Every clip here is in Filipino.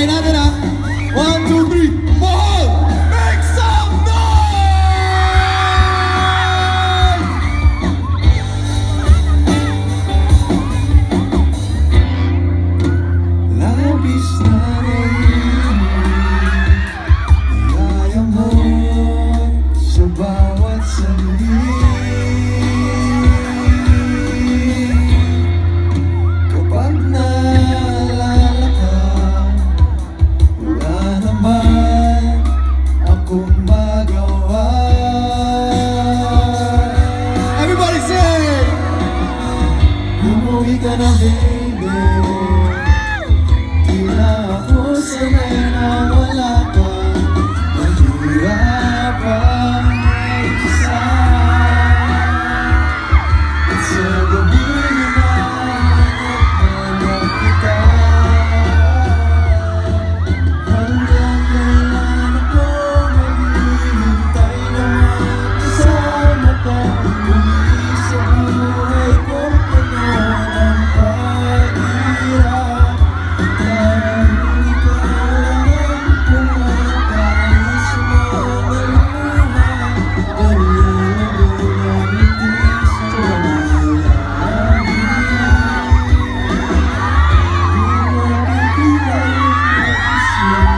Try natin ha. 1, 2, 3, mahal! Make some noise! Labis na rin niyaya mo sa bawat sandali. Kapag naalala ka, wala naman akong magawa. Everybody say! Umuwi ka na, baby. Di na ako sanay na wala ka. Mahirapan mag-isa. At sa gabi na naghanap kita. Hanggang kailan ako maghihintay na makasama ka. Muli sa buhay kong puno ng paghihirap. Dahil ikaw lang ang pumapay sa mga luha. Paglalagay ng ngiti sa mga labi. Di mapigilan mag-isip.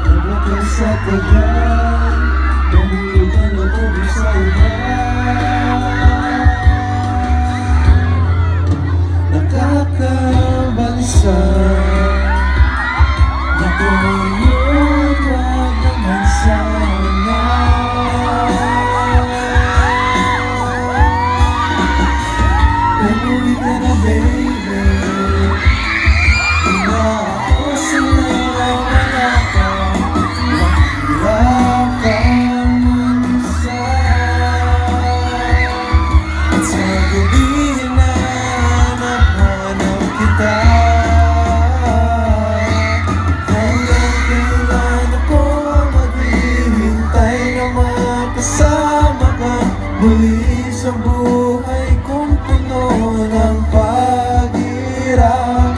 Pagdating sa tagal, mahulog ang loob sa iba. Nakakabalisa. Natulog, wag naman sana. Umuwi ka na, baby. Di na ako sanay na wala ka. Mahirapan mag-isa. At sa gabi na naghanap kita. Hanggang kailan ako maghihintay na makasama ka. Muli sa buhay kong puno ng paghirap.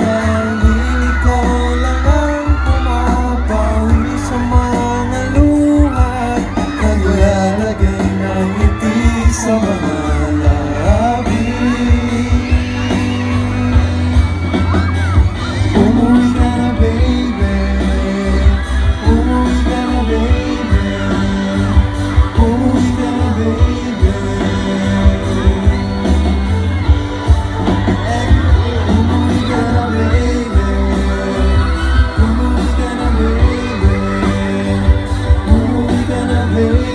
Dahil ikaw lang ang pumapawi sa mga luha. Naglalagay ng ngiti sa mga labi. Umuwi ka na, baby. Umuwi ka na, baby. Umuwi ka na, baby. Umuwi ka na, baby. Umuwi ka na, baby. Umuwi ka na, baby.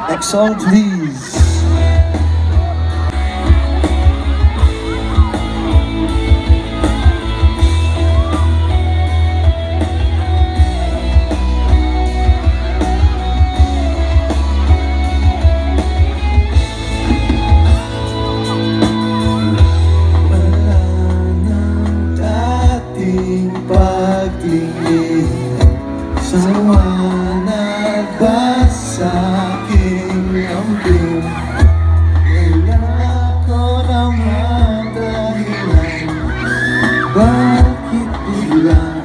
Next song, please. Wala nang dating pagtingin. Sawa na ba sa aking lambing? Kailan ako naman dahilan? Bakit biglang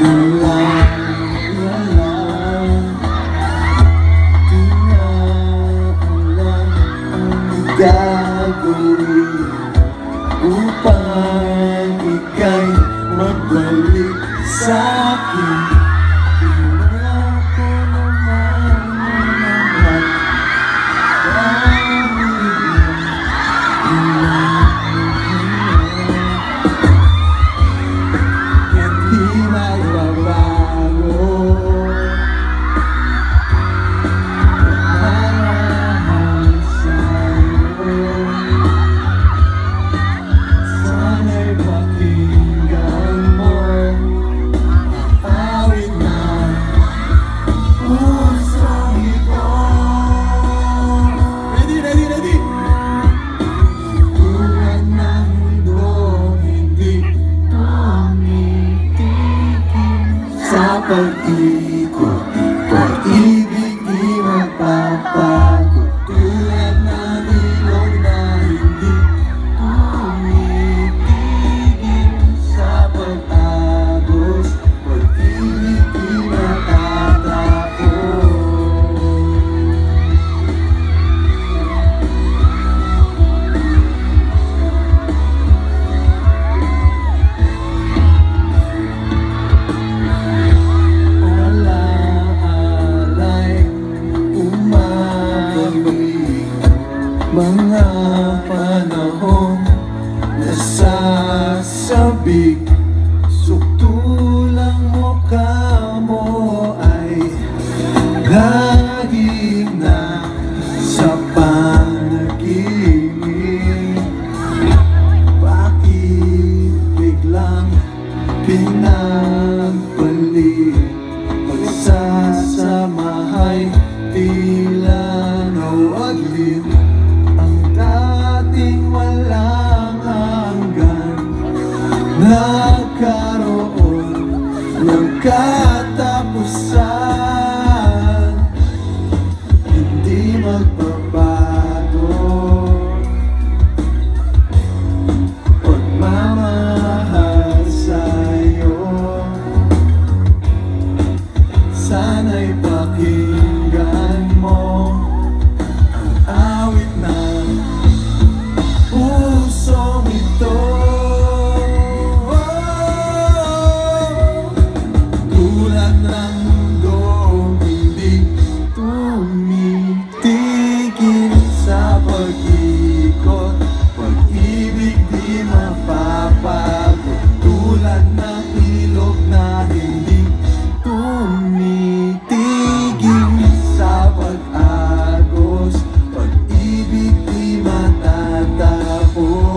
nalang? Di na alam ang gagawin upang ika'y magbalik sa akin. Sana'y pakinggan mo. Ready? pag-ikot, pag-ibig di magpapago. Tulad ng ilog na hindi tumitigil sa pag-agos, pag-ibig di matatapos. Mga panahon nasasabik, suktulang mukha mo ay laging na sa panaginip. Bakit biglang pinagpalit? Pagsasamahay tila nawaglit, dating walang hanggan, nagkaroon ng katapusan. Hindi magbabago pagmamahal sa'yo. Sana'y pakinggan mo ang awit na pusong ito. Tulad ng mundong hindi tumitigil sa pag-ikot, pag-ibig di mapapago. Tulad ng ilog na hindi tumitigil sa pag-agos, pag-ibig di matatapos.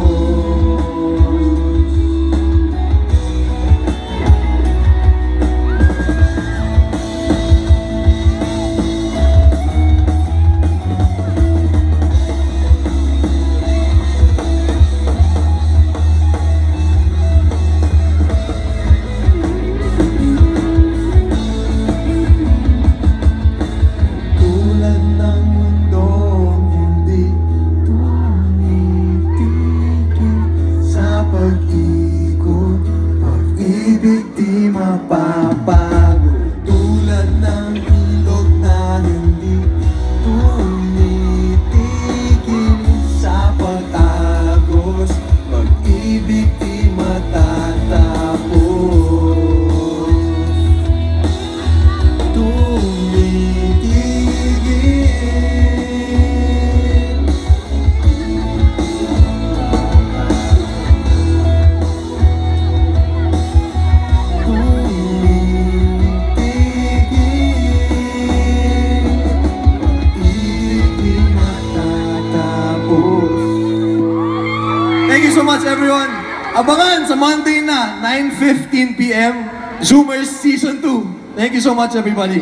Tulad ng mundong hindi tumitigil sa pag-ikot, pag-ibig di mapapago. Tulad ng ilog na hindi tumitigil sa pag-agos, pag-ibig di matatapos. Tumitigil, thank you so much, everyone. Abangan sa Monday na, 9:15 PM, Zoomers Season 2. Thank you so much, everybody.